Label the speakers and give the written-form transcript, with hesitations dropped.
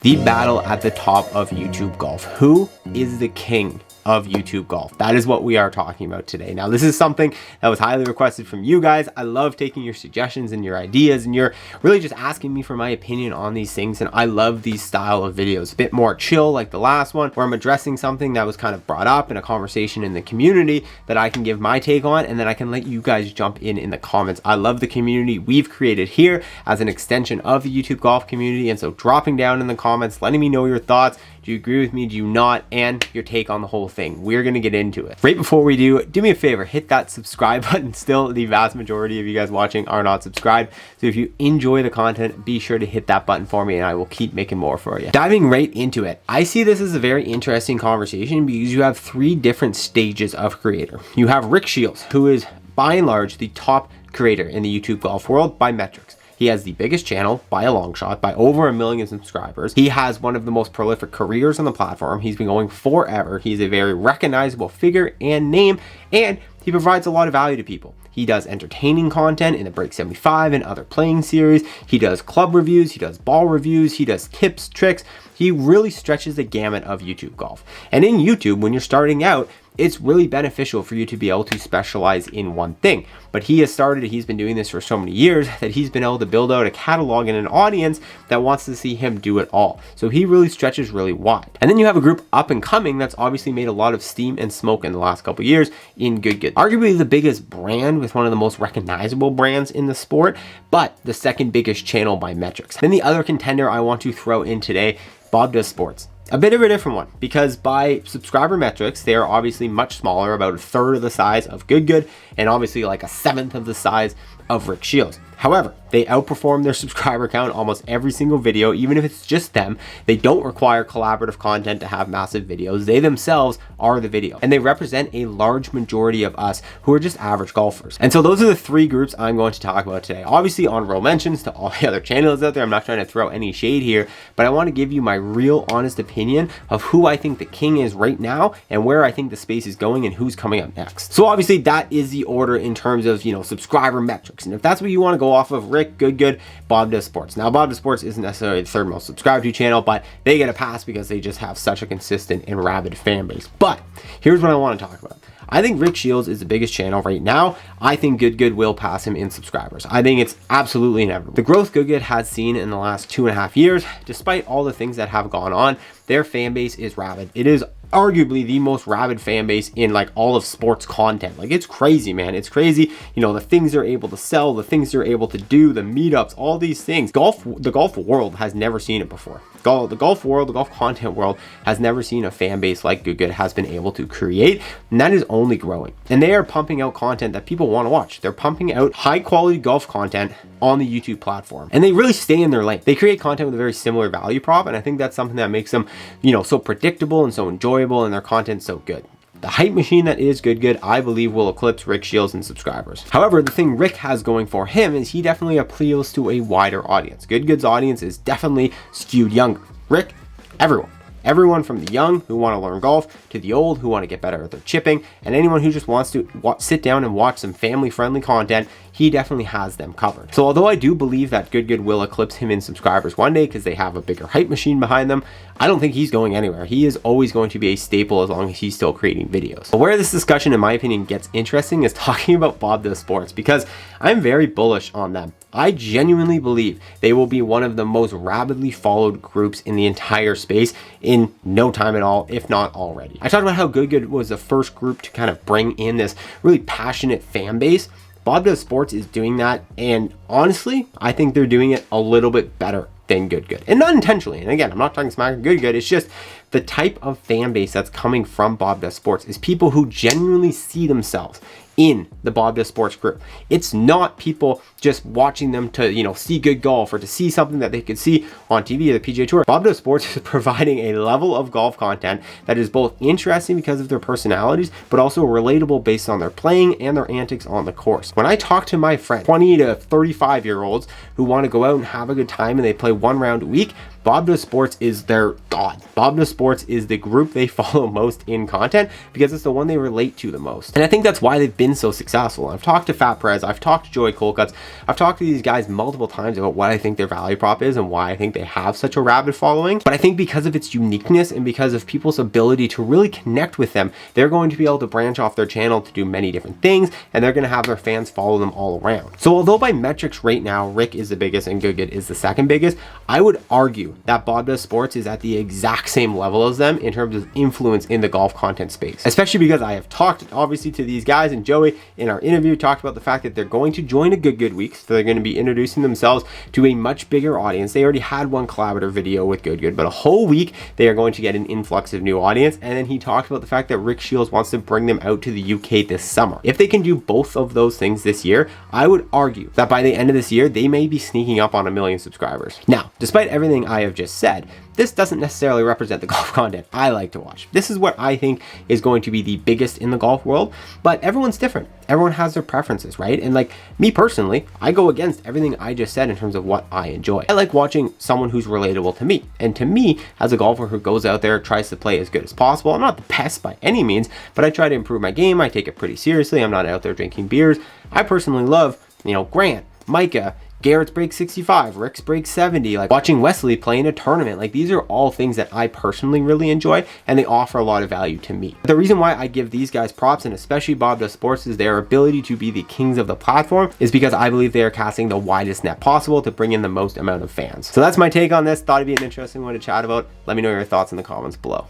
Speaker 1: The battle at the top of YouTube golf. Who is the king of YouTube golf? That is what we are talking about today. Now, this is something that was highly requested from you guys. I love taking your suggestions and your ideas, and you're really just asking me for my opinion on these things. And I love these style of videos, a bit more chill like the last one, where I'm addressing something that was kind of brought up in a conversation in the community that I can give my take on, and then I can let you guys jump in the comments. I love the community we've created here as an extension of the YouTube golf community. And so dropping down in the comments, letting me know your thoughts. Do you agree with me? Do you not? And your take on the whole thing. We're going to get into it. Right before we do me a favor, hit that subscribe button. Still, the vast majority of you guys watching are not subscribed. So if you enjoy the content, be sure to hit that button for me and I will keep making more for you. Diving right into it, I see this as a very interesting conversation because you have three different stages of creator. You have Rick Shields, who is by and large the top creator in the YouTube golf world by metrics. He has the biggest channel by a long shot, by over 1 million subscribers. He has one of the most prolific careers on the platform. He's been going forever. He's a very recognizable figure and name, and he provides a lot of value to people. He does entertaining content in the Break 75 and other playing series. He does club reviews, he does ball reviews, he does tips, tricks. He really stretches the gamut of YouTube golf. And in YouTube, when you're starting out, it's really beneficial for you to be able to specialize in one thing. But he's been doing this for so many years that he's been able to build out a catalog and an audience that wants to see him do it all. So he really stretches really wide. And then you have a group up and coming that's obviously made a lot of steam and smoke in the last couple of years in Good. Arguably the biggest brand with one of the most recognizable brands in the sport, but the second biggest channel by metrics. Then the other contender I want to throw in today, Bob Does Sports. A bit of a different one because by subscriber metrics, they are obviously much smaller, about 1/3 of the size of Good, and obviously like 1/7 of the size of Rick Shields. However, they outperform their subscriber count almost every single video, even if it's just them. They don't require collaborative content to have massive videos. They themselves are the video, and they represent a large majority of us who are just average golfers. And so those are the three groups I'm going to talk about today. Obviously, honorable mentions to all the other channels out there. I'm not trying to throw any shade here, but I want to give you my real honest opinion of who I think the king is right now and where I think the space is going and who's coming up next. So obviously that is the order in terms of, subscriber metrics. And if that's what you want to go off of, Rick, Good, Bob Does Sports. Now, Bob Does Sports isn't necessarily the third most subscribed to channel, but they get a pass because they just have such a consistent and rabid fan base. But here's what I want to talk about. I think Rick Shields is the biggest channel right now. I think Good will pass him in subscribers. I think it's absolutely inevitable. The growth Good has seen in the last 2.5 years, despite all the things that have gone on, their fan base is rabid. It is arguably the most rabid fan base in like all of sports content. Like, it's crazy, man. It's crazy. The things they're able to sell, the things they're able to do, the meetups, all these things. The golf world has never seen it before. The golf content world has never seen a fan base like Good has been able to create, and that is only growing. And they are pumping out content that people want to watch. They're pumping out high quality golf content on the YouTube platform, and they really stay in their lane. They create content with a very similar value prop, and I think that's something that makes them, so predictable and so enjoyable, and their content so good. The hype machine that is Good, I believe, will eclipse Rick Shields in subscribers. However, the thing Rick has going for him is he definitely appeals to a wider audience. Good's audience is definitely skewed younger. Rick, everyone from the young who want to learn golf to the old who want to get better at their chipping, and anyone who just wants to sit down and watch some family-friendly content, he definitely has them covered. So although I do believe that Good will eclipse him in subscribers one day because they have a bigger hype machine behind them, I don't think he's going anywhere. He is always going to be a staple as long as he's still creating videos. But where this discussion, in my opinion, gets interesting is talking about Bob Does Sports, because I'm very bullish on them. I genuinely believe they will be one of the most rapidly followed groups in the entire space in no time at all, if not already. I talked about how Good was the first group to kind of bring in this really passionate fan base. Bob Does Sports is doing that, and honestly, I think they're doing it a little bit better than Good. And not intentionally. And again, I'm not talking smack Good. It's just the type of fan base that's coming from Bob Does Sports is people who genuinely see themselves in the Bob Does Sports group. It's not people just watching them to, see good golf or to see something that they could see on TV or the PGA Tour. Bob Does Sports is providing a level of golf content that is both interesting because of their personalities, but also relatable based on their playing and their antics on the course. When I talk to my friends, 20 to 35 year olds who want to go out and have a good time and they play one round a week, Bob Does Sports is their god. Bob Does Sports is the group they follow most in content because it's the one they relate to the most. And I think that's why they've been so successful. I've talked to Fat Perez, I've talked to Joey Colcuts, I've talked to these guys multiple times about what I think their value prop is and why I think they have such a rabid following. But I think because of its uniqueness and because of people's ability to really connect with them, they're going to be able to branch off their channel to do many different things, and they're going to have their fans follow them all around. So although by metrics right now, Rick is the biggest and Good is the second biggest, I would argue that Bob Does Sports is at the exact same level as them in terms of influence in the golf content space. Especially because I have talked obviously to these guys, and Joey in our interview talked about the fact that they're going to join a Good week, so they're going to be introducing themselves to a much bigger audience. They already had one collaborative video with Good, but a whole week they are going to get an influx of new audience. And then he talked about the fact that Rick Shields wants to bring them out to the UK this summer. If they can do both of those things this year, I would argue that by the end of this year, they may be sneaking up on 1 million subscribers. Now, despite everything I have just said, this doesn't necessarily represent the golf content I like to watch. This is what I think is going to be the biggest in the golf world, but everyone's different. Everyone has their preferences, right? And like me personally, I go against everything I just said in terms of what I enjoy. I like watching someone who's relatable to me. And to me, as a golfer who goes out there, tries to play as good as possible, I'm not the best by any means, but I try to improve my game. I take it pretty seriously. I'm not out there drinking beers. I personally love, Grant, Micah, Garrett's break 65, Rick's break 70, like watching Wesley play in a tournament. Like these are all things that I personally really enjoy, and they offer a lot of value to me. The reason why I give these guys props, and especially Bob Does Sports, is their ability to be the kings of the platform is because I believe they are casting the widest net possible to bring in the most amount of fans. So that's my take on this. Thought it'd be an interesting one to chat about. Let me know your thoughts in the comments below.